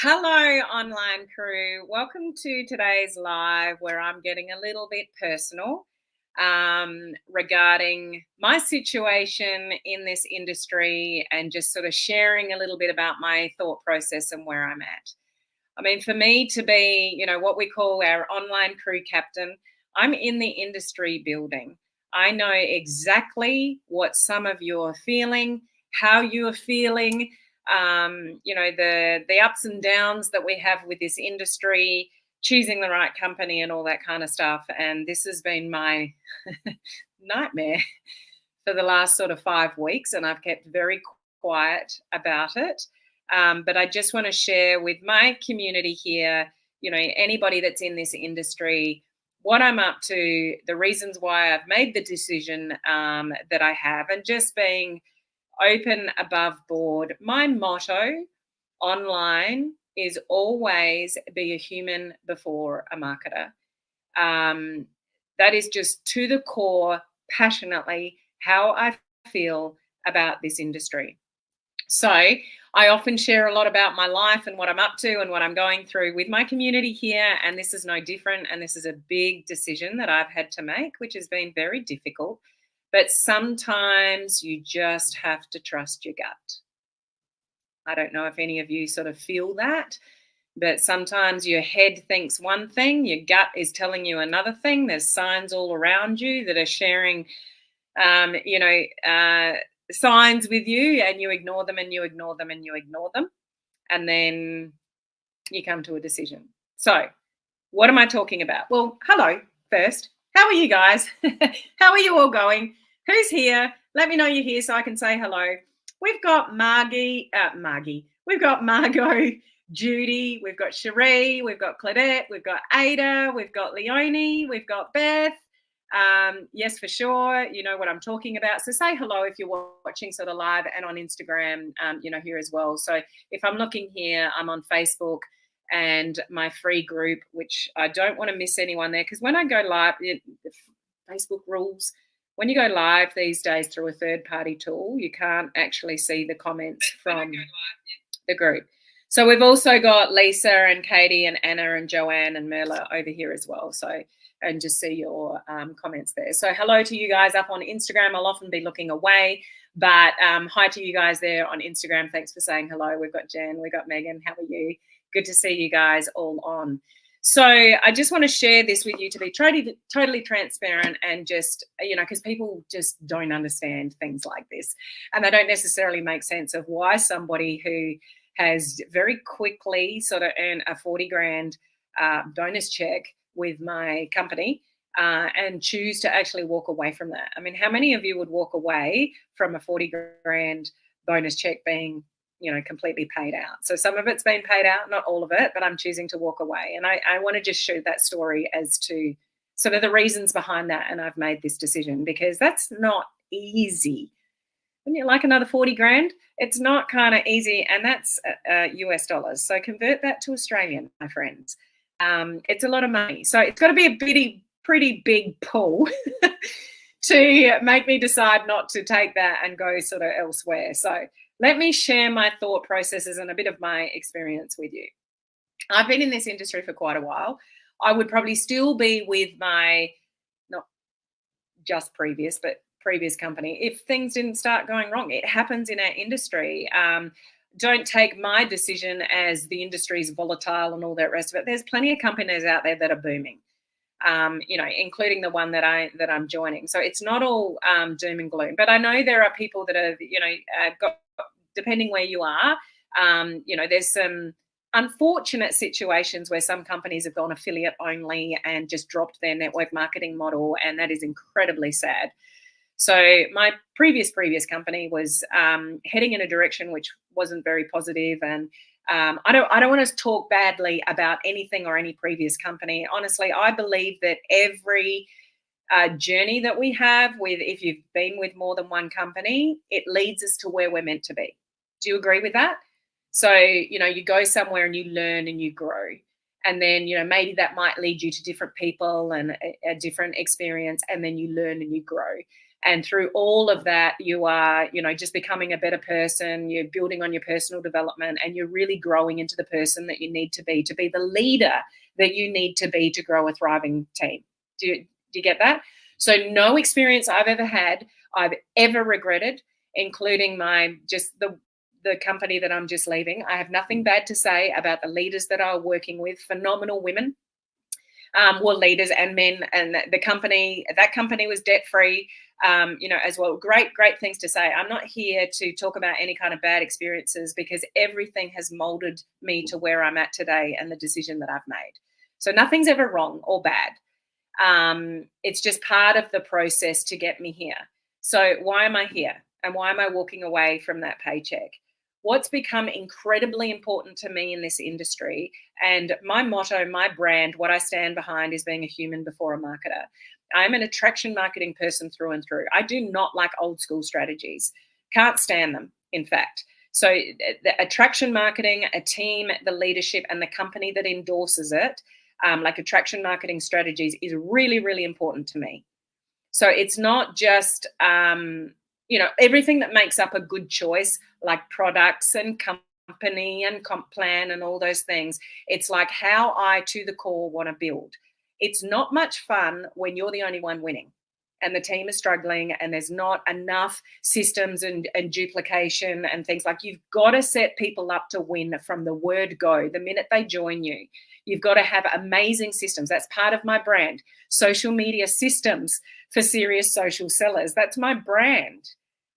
Hello, online crew. Welcome to today's live where I'm getting a little bit personal regarding my situation in this industry and just sort of sharing a little bit about my thought process and where I'm at. I mean, for me to be, what we call our online crew captain, I'm in the industry building. I know exactly what some of you are feeling, how you are feeling, the ups and downs that we have with this industry, choosing the right company and all that kind of stuff. And this has been my nightmare for the last sort of 5 weeks, and I've kept very quiet about it. But I just want to share with my community here, anybody that's in this industry, what I'm up to, the reasons why I've made the decision that I have, and just being open above board. My motto online is always be a human before a marketer. Um, that is just to the core, passionately, how I feel about this industry. So I often share a lot about my life and what I'm up to and what I'm going through with my community here. And this is no different. And this is a big decision that I've had to make, which has been very difficult. But sometimes you just have to trust your gut. I don't know if any of you sort of feel that, but sometimes your head thinks one thing, your gut is telling you another thing. There's signs all around you that are sharing, um, you know, uh, signs with you, and you ignore them and you ignore them and you ignore them. And then you come to a decision. So, what am I talking about? Well, hello first. How are you guys? How are you all going? Who's here? Let me know you're here so I can say hello. We've got Margie. We've got Margot, Judy. We've got Cherie. We've got Claudette. We've got Ada. We've got Leonie. We've got Beth. Yes, for sure. You know what I'm talking about. So say hello if you're watching sort of live and on Instagram, here as well. So if I'm looking here, I'm on Facebook and my free group, which I don't want to miss anyone there, because when I go live, the Facebook rules, when you go live these days through a third party tool, you can't actually see the comments from the group. So we've also got Lisa and Katie and Anna and Joanne and Merla over here as well. So, and just see your comments there. So hello to you guys up on Instagram. I'll often be looking away, but hi to you guys there on Instagram. Thanks for saying hello. We've got Jen, we've got Megan. How are you? Good to see you guys all on. So I just want to share this with you to be totally transparent and just, because people just don't understand things like this. And they don't necessarily make sense of why somebody who has very quickly sort of earned a 40 grand bonus check with my company and choose to actually walk away from that. I mean, how many of you would walk away from a 40 grand bonus check being completely paid out? So some of it's been paid out, not all of it, but I'm choosing to walk away. And I want to just share that story as to sort of the reasons behind that. And I've made this decision because that's not easy. When you like another 40 grand, it's not kind of easy. And that's US dollars. So convert that to Australian, my friends. It's a lot of money. So it's got to be a pretty big pull to make me decide not to take that and go sort of elsewhere. So let me share my thought processes and a bit of my experience with you. I've been in this industry for quite a while. I would probably still be with my, not just previous, but previous company if things didn't start going wrong. It happens in our industry. Don't take my decision as the industry is volatile and all that rest of it. There's plenty of companies out there that are booming. Including the one that I'm joining. So it's not all doom and gloom. But I know there are people that are, got, depending where you are, there's some unfortunate situations where some companies have gone affiliate only and just dropped their network marketing model, and that is incredibly sad. So my previous company was heading in a direction which wasn't very positive, and I don't want to talk badly about anything or any previous company. Honestly, I believe that every journey that we have if you've been with more than one company, it leads us to where we're meant to be. Do you agree with that? So, you go somewhere and you learn and you grow. And then, maybe that might lead you to different people and a different experience. And then you learn and you grow. And through all of that, you are, just becoming a better person. You're building on your personal development, and you're really growing into the person that you need to be the leader that you need to be to grow a thriving team. Do you get that? So no experience I've ever had, I've ever regretted, including the company that I'm just leaving. I have nothing bad to say about the leaders that I'm working with. Phenomenal women, were leaders and men, and that company was debt free, as well. Great things to say. I'm not here to talk about any kind of bad experiences, because everything has molded me to where I'm at today and the decision that I've made. So nothing's ever wrong or bad. It's just part of the process to get me here. So why am I here? And why am I walking away from that paycheck? What's become incredibly important to me in this industry, and my motto, my brand, what I stand behind, is being a human before a marketer. I'm an attraction marketing person through and through. I do not like old school strategies. Can't stand them, in fact. So the attraction marketing, a team, the leadership, and the company that endorses it, like attraction marketing strategies, is really, really important to me. So it's not just, everything that makes up a good choice, like products and company and comp plan and all those things. It's like how I, to the core, want to build. It's not much fun when you're the only one winning and the team is struggling and there's not enough systems and duplication and things. Like, you've got to set people up to win from the word go, the minute they join you. You've got to have amazing systems. That's part of my brand. Social media systems for serious social sellers. That's my brand.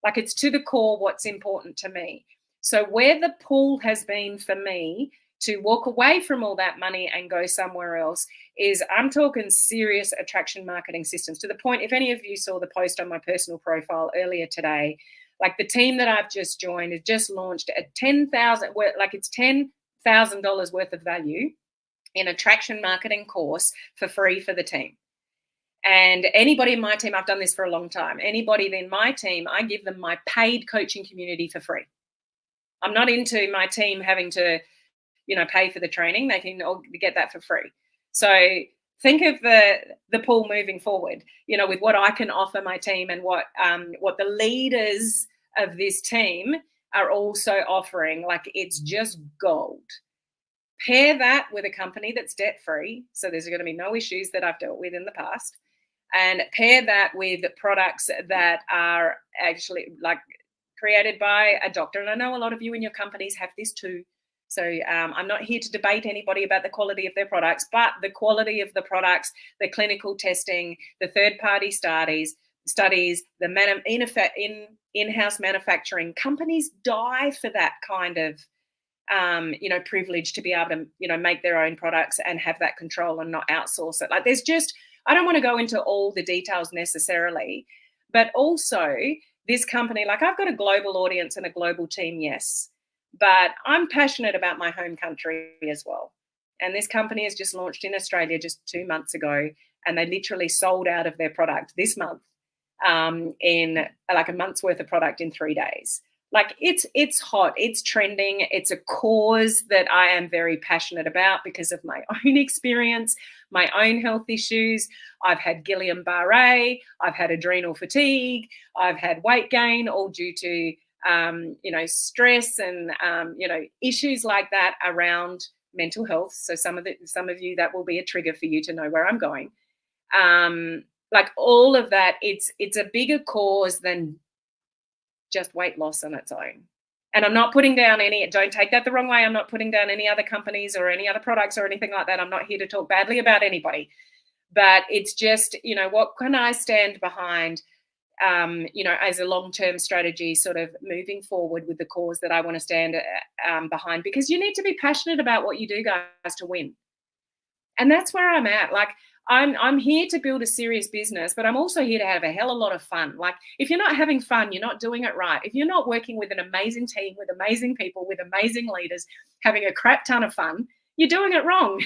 Like, it's to the core what's important to me. So where the pull has been for me to walk away from all that money and go somewhere else is, I'm talking serious attraction marketing systems, to the point, if any of you saw the post on my personal profile earlier today, like the team that I've just joined has just launched a it's $10,000 worth of value in attraction marketing course for free for the team. And anybody in my team, I've done this for a long time, anybody in my team, I give them my paid coaching community for free. I'm not into my team having to, pay for the training. They can all get that for free. So think of the pool moving forward, with what I can offer my team and what the leaders of this team are also offering. Like, it's just gold. Pair that with a company that's debt free, so there's going to be no issues that I've dealt with in the past, and pair that with products that are actually like created by a doctor. And I know a lot of you in your companies have this too. So I'm not here to debate anybody about the quality of their products, but the quality of the products, the clinical testing, the third-party studies, the in-house manufacturing. Companies die for that kind of privilege to be able to, make their own products and have that control and not outsource it. Like, I don't want to go into all the details necessarily, but also this company, like, I've got a global audience and a global team, yes, but I'm passionate about my home country as well. And this company has just launched in Australia just 2 months ago, and they literally sold out of their product this month, in like a month's worth of product in 3 days. Like, it's hot, it's trending, it's a cause that I am very passionate about because of my own experience, my own health issues. I've had Guillain-Barré, I've had adrenal fatigue, I've had weight gain, all due to, stress and, issues like that around mental health. So some of you, that will be a trigger for you to know where I'm going. Like, all of that, it's a bigger cause than just weight loss on its own. And I'm not putting down don't take that the wrong way. I'm not putting down any other companies or any other products or anything like that. I'm not here to talk badly about anybody, but it's just, what can I stand behind, as a long-term strategy, sort of moving forward with the cause that I want to stand behind, because you need to be passionate about what you do, guys, to win. And that's where I'm at. Like, I'm here to build a serious business, but I'm also here to have a hell of a lot of fun. Like, if you're not having fun, you're not doing it right. If you're not working with an amazing team, with amazing people, with amazing leaders, having a crap ton of fun, you're doing it wrong.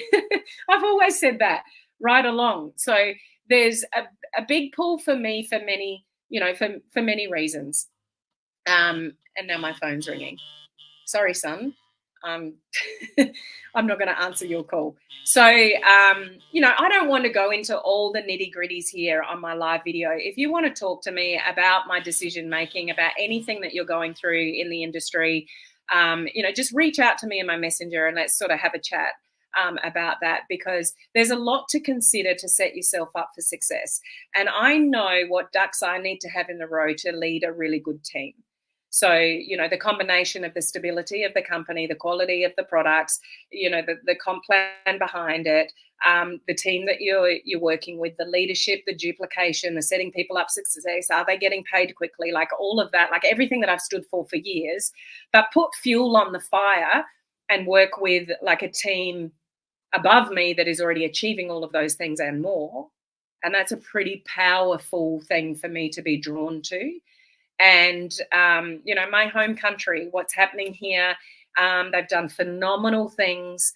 I've always said that right along. So there's a big pull for me for many, for many reasons. And now my phone's ringing. Sorry, son. I'm I'm not going to answer your call. So, I don't want to go into all the nitty gritties here on my live video. If you want to talk to me about my decision making, about anything that you're going through in the industry, just reach out to me in my messenger and let's sort of have a chat about that, because there's a lot to consider to set yourself up for success. And I know what ducks I need to have in the row to lead a really good team. So, the combination of the stability of the company, the quality of the products, the comp plan behind it, the team that you're working with, the leadership, the duplication, the setting people up for success, are they getting paid quickly, like all of that, like everything that I've stood for years, but put fuel on the fire and work with like a team above me that is already achieving all of those things and more. And that's a pretty powerful thing for me to be drawn to. And, my home country, what's happening here, they've done phenomenal things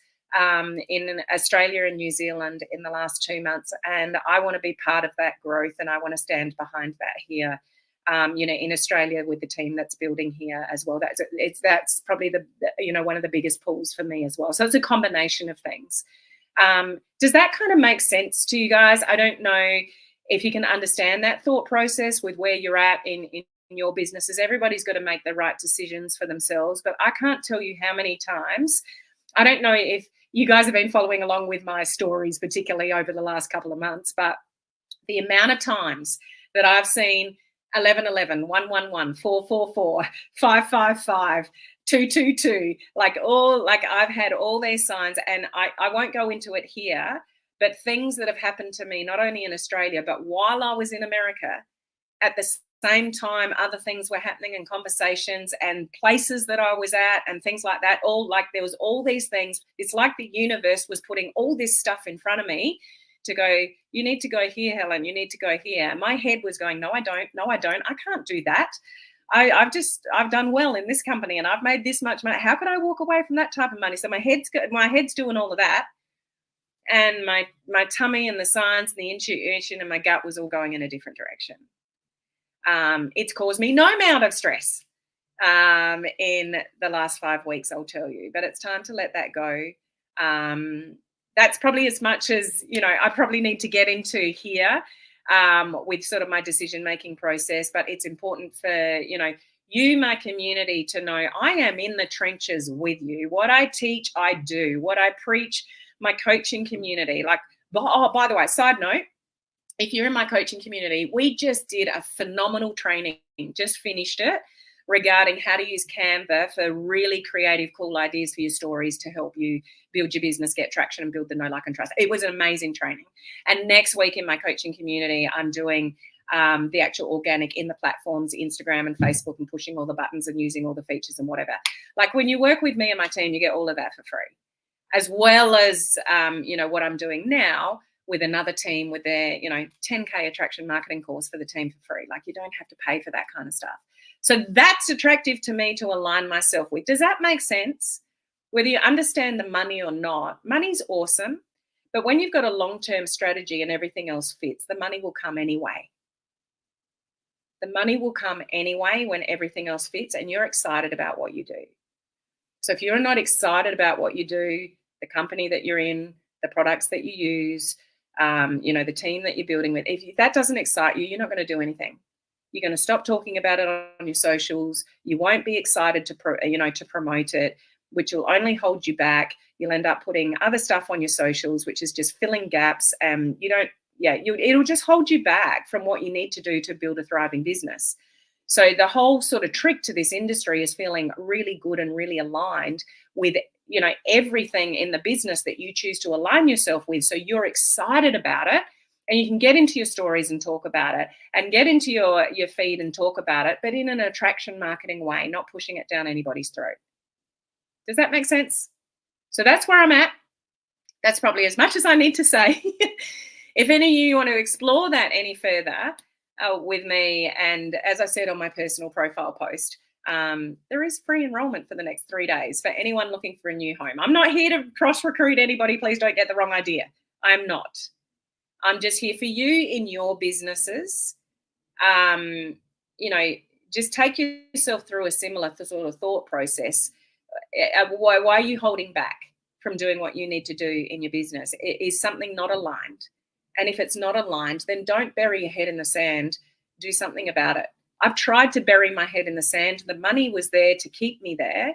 in Australia and New Zealand in the last 2 months. And I want to be part of that growth, and I want to stand behind that here, in Australia with the team that's building here as well. That's probably one of the biggest pulls for me as well. So it's a combination of things. Does that kind of make sense to you guys? I don't know if you can understand that thought process with where you're at in your businesses. Everybody's got to make the right decisions for themselves, but I can't tell you how many times, I don't know if you guys have been following along with my stories, particularly over the last couple of months, but the amount of times that I've seen 1111, 111, 444, 555, 222, like I've had all these signs, and I won't go into it here, but things that have happened to me, not only in Australia, but while I was in America, at the same time, other things were happening in conversations and places that I was at and things like that. There was all these things. It's like the universe was putting all this stuff in front of me to go, you need to go here, Helen, you need to go here. And my head was going, no, I don't, I can't do that. I've done well in this company and I've made this much money. How could I walk away from that type of money? So my head's doing all of that. And my tummy and the signs and the intuition and my gut was all going in a different direction. It's caused me no amount of stress in the last 5 weeks, I'll tell you, but it's time to let that go. That's probably as much as, I probably need to get into here with sort of my decision-making process, but it's important for, you, my community, to know I am in the trenches with you. What I teach, I do. What I preach, my coaching community, by the way, side note, if you're in my coaching community, we just did a phenomenal training, just finished it, regarding how to use Canva for really creative, cool ideas for your stories to help you build your business, get traction, and build the know, like, and trust. It was an amazing training. And next week in my coaching community, I'm doing the actual organic in the platforms, Instagram and Facebook, and pushing all the buttons and using all the features and whatever. Like when you work with me and my team, you get all of that for free, as well as, what I'm doing now with another team with their, 10K attraction marketing course for the team for free. Like you don't have to pay for that kind of stuff. So that's attractive to me to align myself with. Does that make sense? Whether you understand the money or not, money's awesome. But when you've got a long-term strategy and everything else fits, the money will come anyway. The money will come anyway when everything else fits and you're excited about what you do. So if you're not excited about what you do, the company that you're in, the products that you use, the team that you're building with, if that doesn't excite you, you're not going to do anything. You're going to stop talking about it on your socials. You won't be excited to promote it, which will only hold you back. You'll end up putting other stuff on your socials, which is just filling gaps. And it'll just hold you back from what you need to do to build a thriving business. So the whole sort of trick to this industry is feeling really good and really aligned with, everything in the business that you choose to align yourself with. So you're excited about it and you can get into your stories and talk about it and get into your feed and talk about it, but in an attraction marketing way, not pushing it down anybody's throat. Does that make sense? So that's where I'm at. That's probably as much as I need to say. If any of you want to explore that any further with me, and as I said on my personal profile post, there is free enrollment for the next 3 days for anyone looking for a new home. I'm not here to cross-recruit anybody. Please don't get the wrong idea. I'm not. I'm just here for you in your businesses. Just take yourself through a similar sort of thought process why are you holding back from doing what you need to do in your business? Is something not aligned? And if it's not aligned, then don't bury your head in the sand. Do something about it. I've tried to bury my head in the sand. The money was there to keep me there.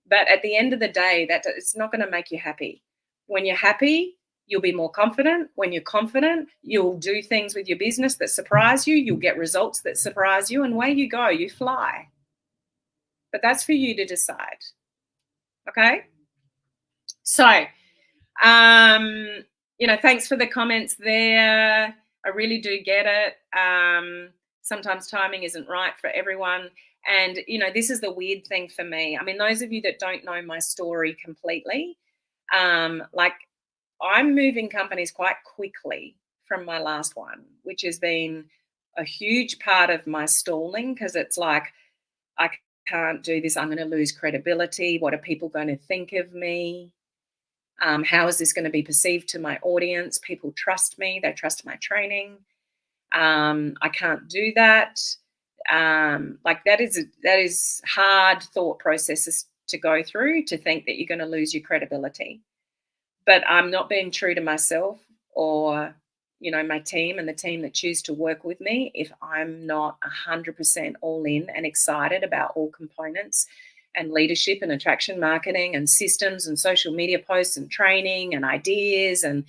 But at the end of the day, that it's not going to make you happy. When you're happy, you'll be more confident. When you're confident, you'll do things with your business that surprise you. You'll get results that surprise you. And away you go, you fly. But that's for you to decide. Okay? So, thanks for the comments there. I really do get it. Sometimes timing isn't right for everyone. And, this is the weird thing for me. I mean, those of you that don't know my story completely, like I'm moving companies quite quickly from my last one, which has been a huge part of my stalling, because it's like, I can't do this. I'm going to lose credibility. What are people going to think of me? How is this going to be perceived to my audience? People trust me. They trust my training. I can't do that. That is hard thought processes to go through, to think that you're going to lose your credibility. But I'm not being true to myself or, my team and the team that choose to work with me if I'm not 100% all in and excited about all components and leadership and attraction marketing and systems and social media posts and training and ideas and,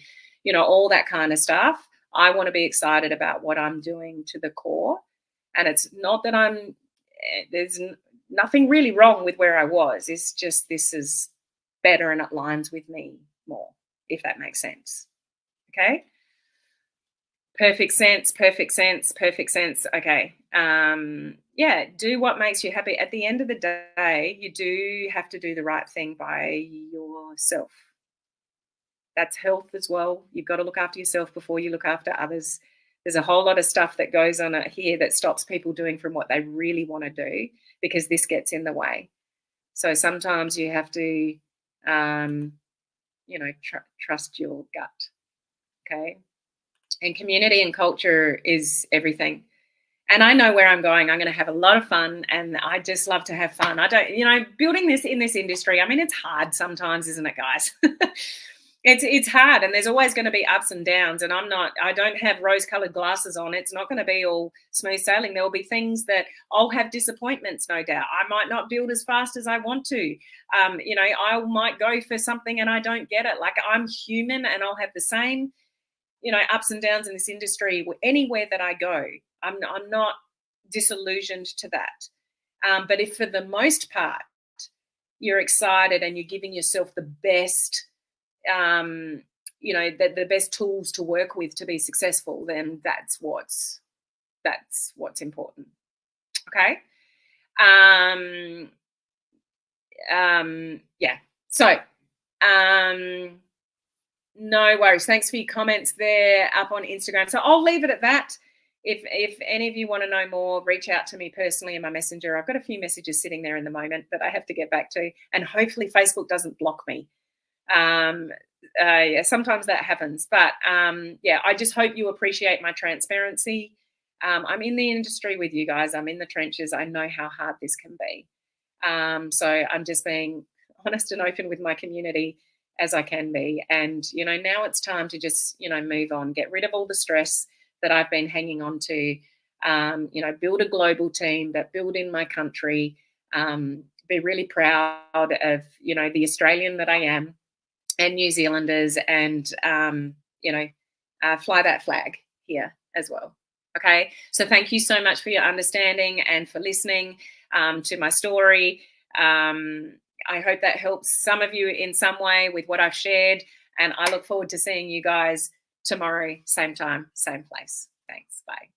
all that kind of stuff. I want to be excited about what I'm doing to the core. And it's not that there's nothing really wrong with where I was. It's just this is better and it aligns with me more, if that makes sense. Okay? Perfect sense. Okay. Do what makes you happy. At the end of the day, you do have to do the right thing by yourself. That's health as well. You've got to look after yourself before you look after others. There's a whole lot of stuff that goes on here that stops people doing from what they really want to do, because this gets in the way. So sometimes you have to, trust your gut. Okay. And community and culture is everything. And I know where I'm going. I'm going to have a lot of fun, and I just love to have fun. I don't, building this in this industry, I mean, it's hard sometimes, isn't it, guys? It's hard, and there's always going to be ups and downs, and I don't have rose-colored glasses on. It's not going to be all smooth sailing. There will be things that I'll have disappointments, no doubt. I might not build as fast as I want to. I might go for something and I don't get it. Like, I'm human, and I'll have the same ups and downs in this industry anywhere that I go. I'm not disillusioned to that. But if for the most part you're excited and you're giving yourself the best, the best tools to work with to be successful, then that's what's important. Okay. So, no worries. Thanks for your comments there up on Instagram. So I'll leave it at that. If any of you want to know more, reach out to me personally in my messenger. I've got a few messages sitting there in the moment that I have to get back to, and hopefully Facebook doesn't block me. Sometimes that happens, but I just hope you appreciate my transparency. I'm in the industry with you guys. I'm in the trenches. I know how hard this can be. So I'm just being honest and open with my community as I can be. And, now it's time to just, move on, get rid of all the stress that I've been hanging on to, build a global team, but build in my country, be really proud of, the Australian that I am, and New Zealanders, and, fly that flag here as well. Okay. So thank you so much for your understanding and for listening to my story. I hope that helps some of you in some way with what I've shared, and I look forward to seeing you guys tomorrow, same time, same place. Thanks. Bye.